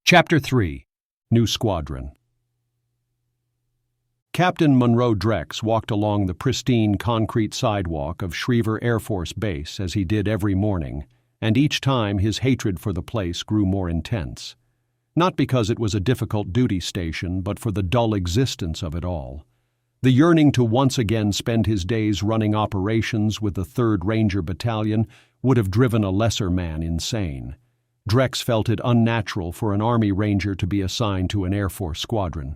Chapter 3. New Squadron. Captain Monroe Drex walked along the pristine concrete sidewalk of Schriever Air Force Base as he did every morning, and each time his hatred for the place grew more intense. Not because it was a difficult duty station, but for the dull existence of it all. The yearning to once again spend his days running operations with the 3rd Ranger Battalion would have driven a lesser man insane. Drex felt it unnatural for an Army Ranger to be assigned to an Air Force squadron.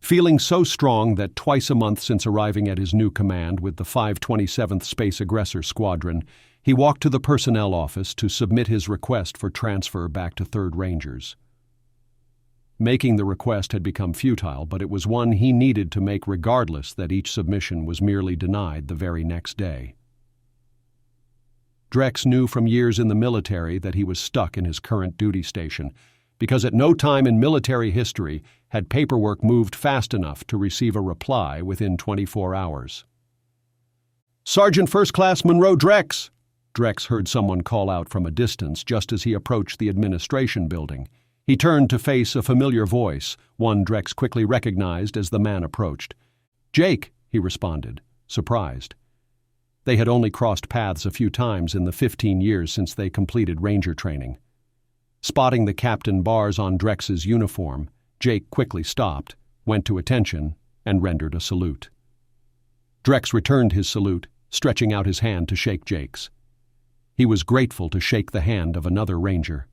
Feeling so strong that twice a month since arriving at his new command with the 527th Space Aggressor Squadron, he walked to the personnel office to submit his request for transfer back to 3rd Rangers. Making the request had become futile, but it was one he needed to make regardless that each submission was merely denied the very next day. Drex knew from years in the military that he was stuck in his current duty station, because at no time in military history had paperwork moved fast enough to receive a reply within 24 hours. "Sergeant First Class Monroe Drex!" Drex heard someone call out from a distance just as he approached the administration building. He turned to face a familiar voice, one Drex quickly recognized as the man approached. "Jake," he responded, surprised. They had only crossed paths a few times in the 15 years since they completed Ranger training. Spotting the captain bars on Drex's uniform, Jake quickly stopped, went to attention, and rendered a salute. Drex returned his salute, stretching out his hand to shake Jake's. He was grateful to shake the hand of another Ranger.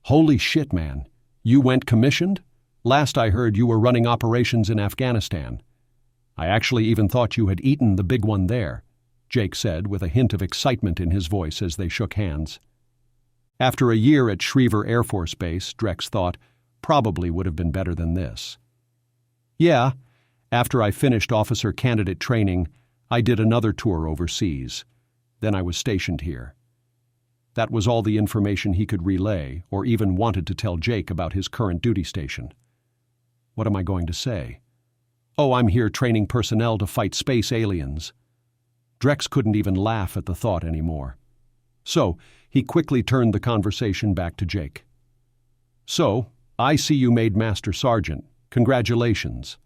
"Holy shit, man. You went commissioned? Last I heard you were running operations in Afghanistan. I actually even thought you had eaten the big one there," Jake said with a hint of excitement in his voice as they shook hands. After a year at Schriever Air Force Base, Drex thought, probably would have been better than this. "Yeah, after I finished officer candidate training, I did another tour overseas. Then I was stationed here." That was all the information he could relay or even wanted to tell Jake about his current duty station. What am I going to say? "Oh, I'm here training personnel to fight space aliens." Drex couldn't even laugh at the thought anymore. So, he quickly turned the conversation back to Jake. "So, I see you made Master Sergeant. Congratulations."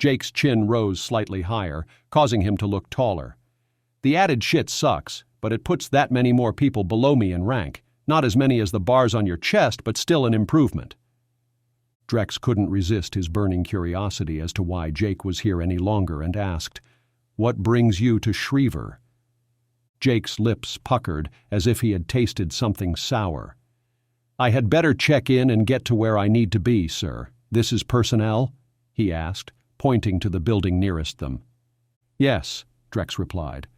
Jake's chin rose slightly higher, causing him to look taller. "The added shit sucks, but it puts that many more people below me in rank. Not as many as the bars on your chest, but still an improvement." Drex couldn't resist his burning curiosity as to why Jake was here any longer and asked, "What brings you to Schriever?" Jake's lips puckered as if he had tasted something sour. "I had better check in and get to where I need to be, sir. This is personnel?" he asked, pointing to the building nearest them. "Yes," Drex replied.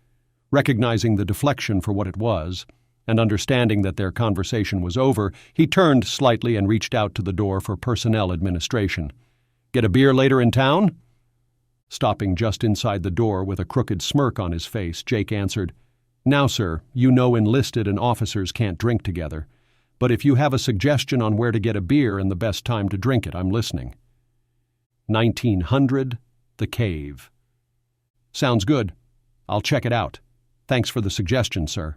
Recognizing the deflection for what it was, and understanding that their conversation was over, he turned slightly and reached out to the door for personnel administration. "Get a beer later in town?" Stopping just inside the door with a crooked smirk on his face, Jake answered, "Now, sir, you know enlisted and officers can't drink together. But if you have a suggestion on where to get a beer and the best time to drink it, I'm listening." 1900, The Cave. "Sounds good. I'll check it out. Thanks for the suggestion, sir."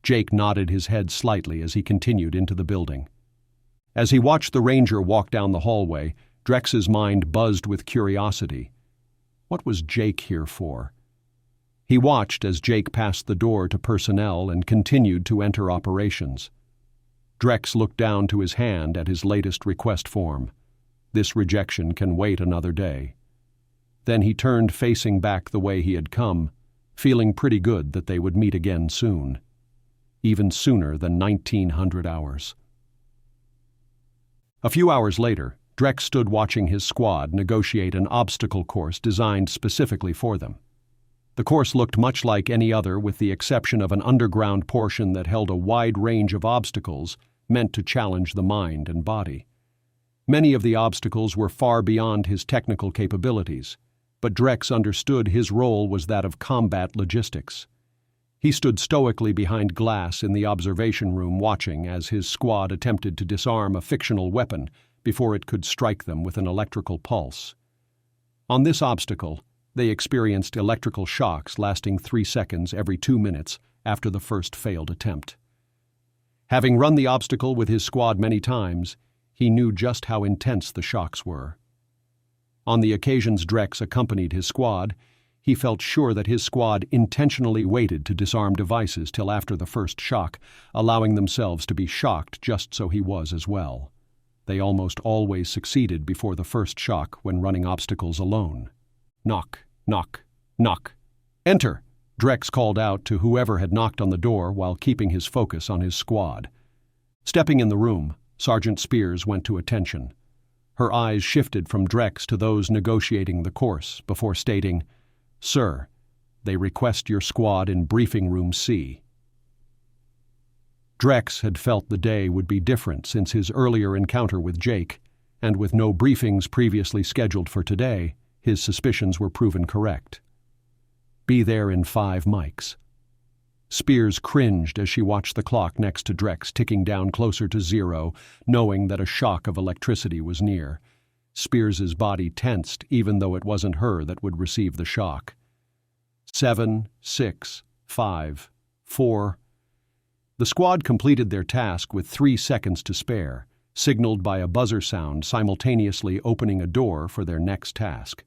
Jake nodded his head slightly as he continued into the building. As he watched the Ranger walk down the hallway, Drex's mind buzzed with curiosity. What was Jake here for? He watched as Jake passed the door to personnel and continued to enter operations. Drex looked down to his hand at his latest request form. This rejection can wait another day. Then he turned facing back the way he had come, feeling pretty good that they would meet again soon. Even sooner than 1900 hours. A few hours later, Drex stood watching his squad negotiate an obstacle course designed specifically for them. The course looked much like any other with the exception of an underground portion that held a wide range of obstacles meant to challenge the mind and body. Many of the obstacles were far beyond his technical capabilities, but Drex understood his role was that of combat logistics. He stood stoically behind glass in the observation room watching as his squad attempted to disarm a fictional weapon before it could strike them with an electrical pulse. On this obstacle, they experienced electrical shocks lasting 3 seconds every 2 minutes after the first failed attempt. Having run the obstacle with his squad many times, he knew just how intense the shocks were. On the occasions Drex accompanied his squad, he felt sure that his squad intentionally waited to disarm devices till after the first shock, allowing themselves to be shocked just so he was as well. They almost always succeeded before the first shock when running obstacles alone. Knock, knock, knock. Enter! Drex called out to whoever had knocked on the door while keeping his focus on his squad. Stepping in the room, Sergeant Spears went to attention. Her eyes shifted from Drex to those negotiating the course before stating, "Sir, they request your squad in briefing room C." Drex had felt the day would be different since his earlier encounter with Jake, and with no briefings previously scheduled for today, his suspicions were proven correct. Be there in 5 mics. Spears cringed as she watched the clock next to Drex ticking down closer to 0, knowing that a shock of electricity was near. Spears's body tensed even though it wasn't her that would receive the shock. 7, 6, 5, 4. The squad completed their task with 3 seconds to spare, signaled by a buzzer sound simultaneously opening a door for their next task.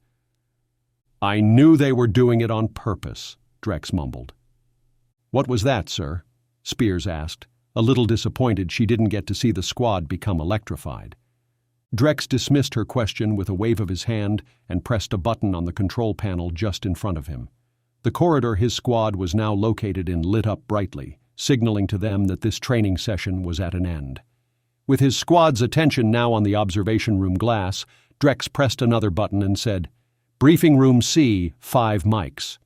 "I knew they were doing it on purpose," Drex mumbled. "What was that, sir?" Spears asked, a little disappointed she didn't get to see the squad become electrified. Drex dismissed her question with a wave of his hand and pressed a button on the control panel just in front of him. The corridor his squad was now located in lit up brightly, signaling to them that this training session was at an end. With his squad's attention now on the observation room glass, Drex pressed another button and said, "Briefing room C, 5 mics."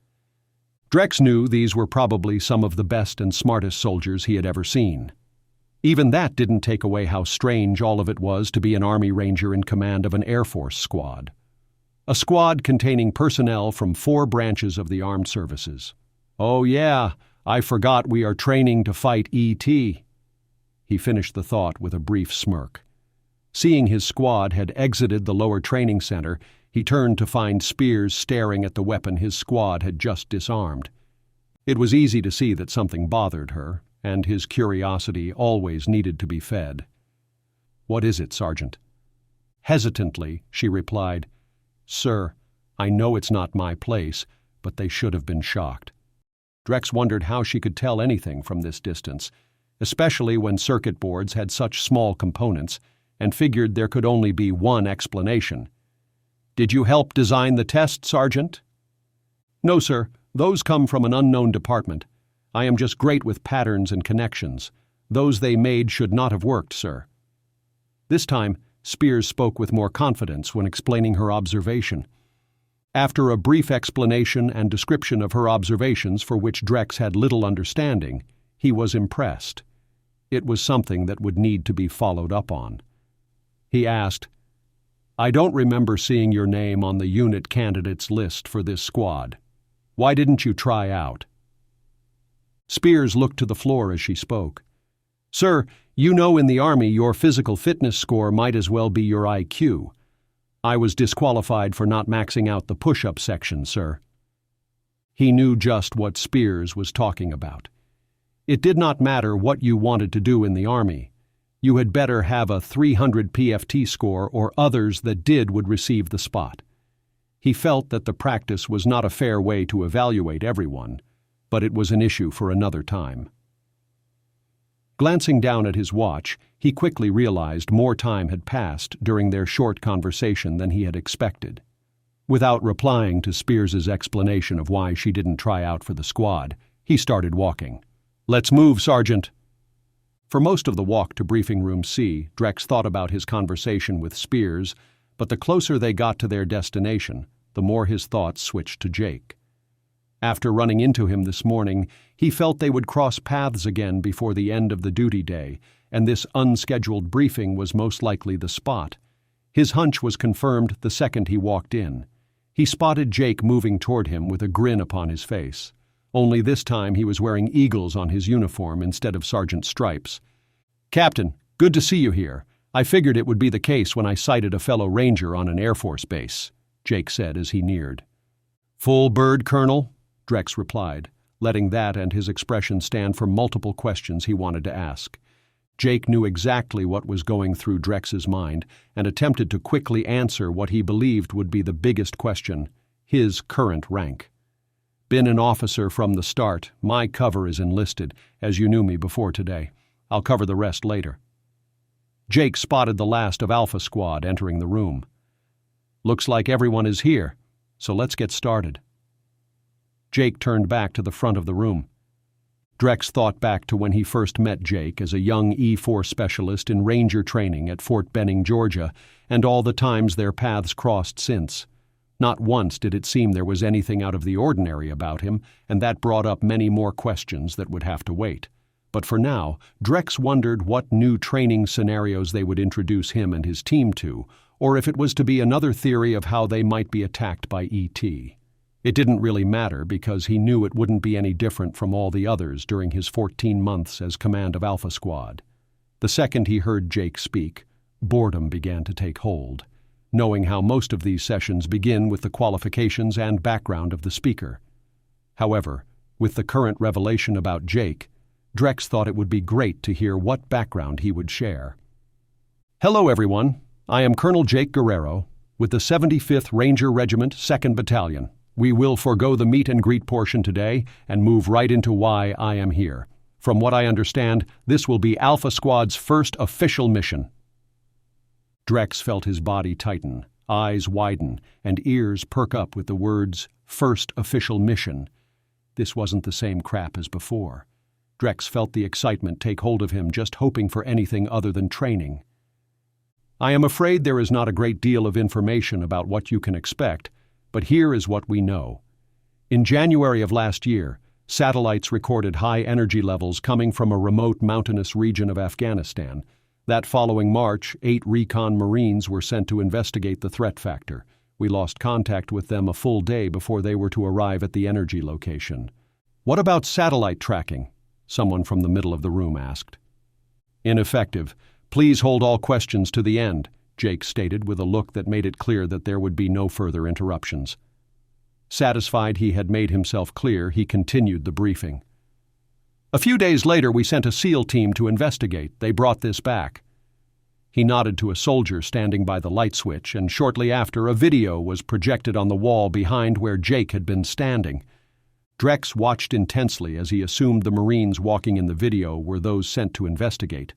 Drex knew these were probably some of the best and smartest soldiers he had ever seen. Even that didn't take away how strange all of it was to be an Army Ranger in command of an Air Force squad. A squad containing personnel from 4 branches of the armed services. "Oh yeah, I forgot we are training to fight ET." He finished the thought with a brief smirk. Seeing his squad had exited the lower training center, he turned to find Spears staring at the weapon his squad had just disarmed. It was easy to see that something bothered her, and his curiosity always needed to be fed. "What is it, Sergeant?" Hesitantly, she replied, "Sir, I know it's not my place, but they should have been shocked." Drex wondered how she could tell anything from this distance, especially when circuit boards had such small components, and figured there could only be one explanation. "Did you help design the test, Sergeant?" "No, sir. Those come from an unknown department. I am just great with patterns and connections. Those they made should not have worked, sir." This time, Spears spoke with more confidence when explaining her observation. After a brief explanation and description of her observations for which Drex had little understanding, he was impressed. It was something that would need to be followed up on. He asked, "I don't remember seeing your name on the unit candidates list for this squad. Why didn't you try out?" Spears looked to the floor as she spoke. "Sir, you know in the Army your physical fitness score might as well be your IQ. I was disqualified for not maxing out the push-up section, sir." He knew just what Spears was talking about. It did not matter what you wanted to do in the Army. You had better have a 300 PFT score or others that did would receive the spot. He felt that the practice was not a fair way to evaluate everyone, but it was an issue for another time. Glancing down at his watch, he quickly realized more time had passed during their short conversation than he had expected. Without replying to Spears's explanation of why she didn't try out for the squad, he started walking. "Let's move, Sergeant." For most of the walk to Briefing Room C, Drex thought about his conversation with Spears, but the closer they got to their destination, the more his thoughts switched to Jake. After running into him this morning, he felt they would cross paths again before the end of the duty day, and this unscheduled briefing was most likely the spot. His hunch was confirmed the second he walked in. He spotted Jake moving toward him with a grin upon his face. Only this time he was wearing eagles on his uniform instead of sergeant stripes. "Captain, good to see you here. I figured it would be the case when I sighted a fellow ranger on an Air Force base," Jake said as he neared. "Full bird, Colonel?" Drex replied, letting that and his expression stand for multiple questions he wanted to ask. Jake knew exactly what was going through Drex's mind and attempted to quickly answer what he believed would be the biggest question: his current rank. "Been an officer from the start. My cover is enlisted, as you knew me before today. I'll cover the rest later." Jake spotted the last of Alpha Squad entering the room. "Looks like everyone is here, so let's get started." Jake turned back to the front of the room. Drex thought back to when he first met Jake as a young E4 specialist in Ranger training at Fort Benning, Georgia, and all the times their paths crossed since. Not once did it seem there was anything out of the ordinary about him, and that brought up many more questions that would have to wait. But for now, Drex wondered what new training scenarios they would introduce him and his team to, or if it was to be another theory of how they might be attacked by ET. It didn't really matter because he knew it wouldn't be any different from all the others during his 14 months as command of Alpha Squad. The second he heard Jake speak, boredom began to take hold, knowing how most of these sessions begin with the qualifications and background of the speaker. However, with the current revelation about Jake, Drex thought it would be great to hear what background he would share. "Hello, everyone. I am Colonel Jake Guerrero with the 75th Ranger Regiment, 2nd Battalion. We will forego the meet and greet portion today and move right into why I am here. From what I understand, this will be Alpha Squad's first official mission." Drex felt his body tighten, eyes widen, and ears perk up with the words, "first official mission." This wasn't the same crap as before. Drex felt the excitement take hold of him, just hoping for anything other than training. "I am afraid there is not a great deal of information about what you can expect, but here is what we know. In January of last year, satellites recorded high energy levels coming from a remote mountainous region of Afghanistan. That following March, 8 recon Marines were sent to investigate the threat factor. We lost contact with them a full day before they were to arrive at the energy location." "What about satellite tracking?" someone from the middle of the room asked. "Ineffective. Please hold all questions to the end," Jake stated with a look that made it clear that there would be no further interruptions. Satisfied he had made himself clear, he continued the briefing. "A few days later, we sent a SEAL team to investigate. They brought this back." He nodded to a soldier standing by the light switch, and shortly after, a video was projected on the wall behind where Jake had been standing. Drex watched intensely as he assumed the Marines walking in the video were those sent to investigate.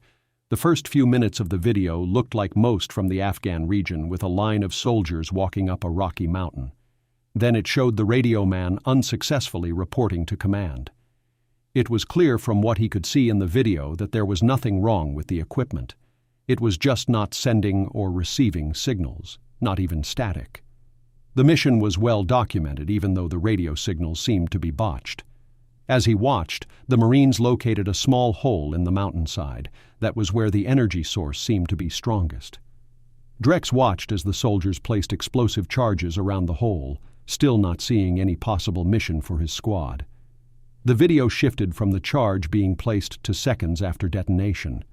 The first few minutes of the video looked like most from the Afghan region, with a line of soldiers walking up a rocky mountain. Then it showed the radio man unsuccessfully reporting to command. It was clear from what he could see in the video that there was nothing wrong with the equipment. It was just not sending or receiving signals, not even static. The mission was well documented, even though the radio signals seemed to be botched. As he watched, the Marines located a small hole in the mountainside. That was where the energy source seemed to be strongest. Drex watched as the soldiers placed explosive charges around the hole, still not seeing any possible mission for his squad. The video shifted from the charge being placed to seconds after detonation.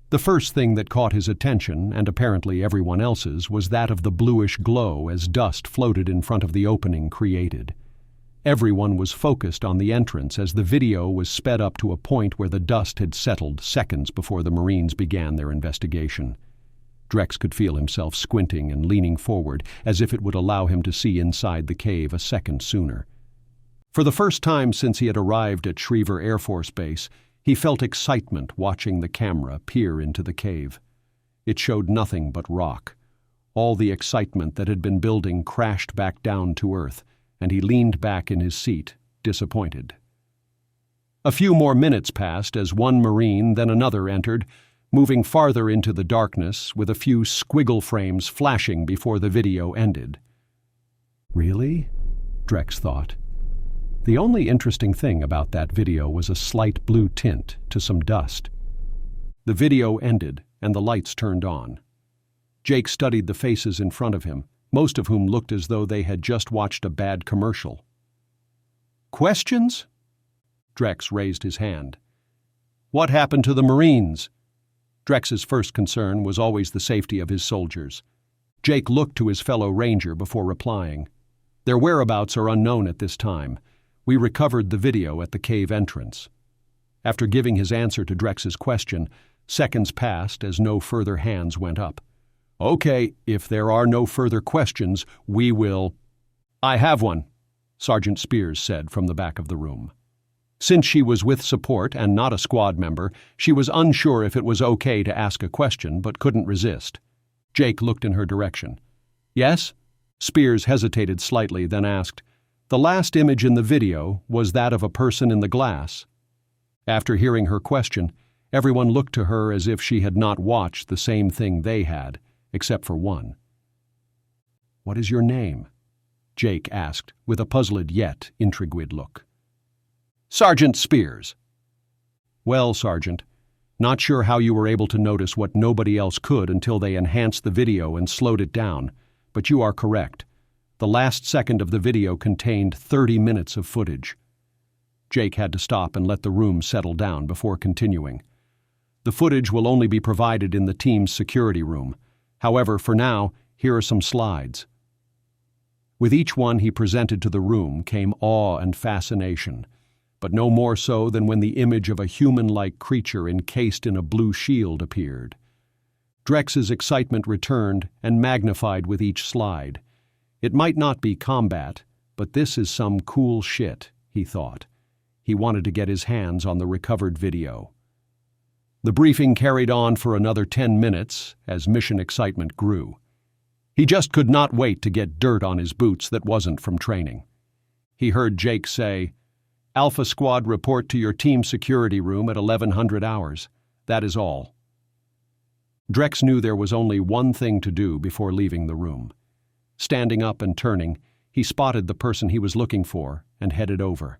The first thing that caught his attention, and apparently everyone else's, was that of the bluish glow as dust floated in front of the opening created. Everyone was focused on the entrance as the video was sped up to a point where the dust had settled seconds before the Marines began their investigation. Drex could feel himself squinting and leaning forward as if it would allow him to see inside the cave a second sooner. For the first time since he had arrived at Schriever Air Force Base, he felt excitement watching the camera peer into the cave. It showed nothing but rock. All the excitement that had been building crashed back down to earth, and he leaned back in his seat, disappointed. A few more minutes passed as one Marine, then another entered, moving farther into the darkness with a few squiggle frames flashing before the video ended. "Really?" Drex thought. The only interesting thing about that video was a slight blue tint to some dust. The video ended, and the lights turned on. Jake studied the faces in front of him, most of whom looked as though they had just watched a bad commercial. "Questions?" Drex raised his hand. "What happened to the Marines?" Drex's first concern was always the safety of his soldiers. Jake looked to his fellow ranger before replying. "Their whereabouts are unknown at this time. We recovered the video at the cave entrance." After giving his answer to Drex's question, Seconds passed as no further hands went up. "Okay, if there are no further questions, we will—" "I have one," Sergeant Spears said from the back of the room. Since she was with support and not a squad member, she was unsure if it was okay to ask a question but couldn't resist. Jake looked in her direction. "Yes?" Spears hesitated slightly, then asked, "The last image in the video was that of a person in the glass." After hearing her question, everyone looked to her as if she had not watched the same thing they had, except for one. "What is your name?" Jake asked, with a puzzled yet intrigued look. "Sergeant Spears." "Well, Sergeant, not sure how you were able to notice what nobody else could until they enhanced the video and slowed it down, but you are correct. The last second of the video contained 30 minutes of footage." Jake had to stop and let the room settle down before continuing. "The footage will only be provided in the team's security room. However, for now, here are some slides." With each one he presented to the room came awe and fascination, but no more so than when the image of a human-like creature encased in a blue shield appeared. Drex's excitement returned and magnified with each slide. It might not be combat, but this is some cool shit, he thought. He wanted to get his hands on the recovered video. The briefing carried on for another 10 minutes as mission excitement grew. He just could not wait to get dirt on his boots that wasn't from training. He heard Jake say, "Alpha Squad report to your team security room at 1100 hours. That is all." Drex knew there was only one thing to do before leaving the room. Standing up and turning, he spotted the person he was looking for and headed over.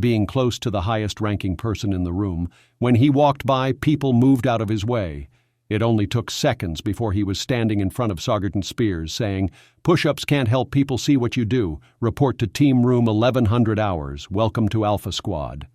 Being close to the highest-ranking person in the room, when he walked by, people moved out of his way. It only took seconds before he was standing in front of Sergeant Spears saying, "Push-ups can't help people see what you do. Report to Team Room 1100 hours. Welcome to Alpha Squad."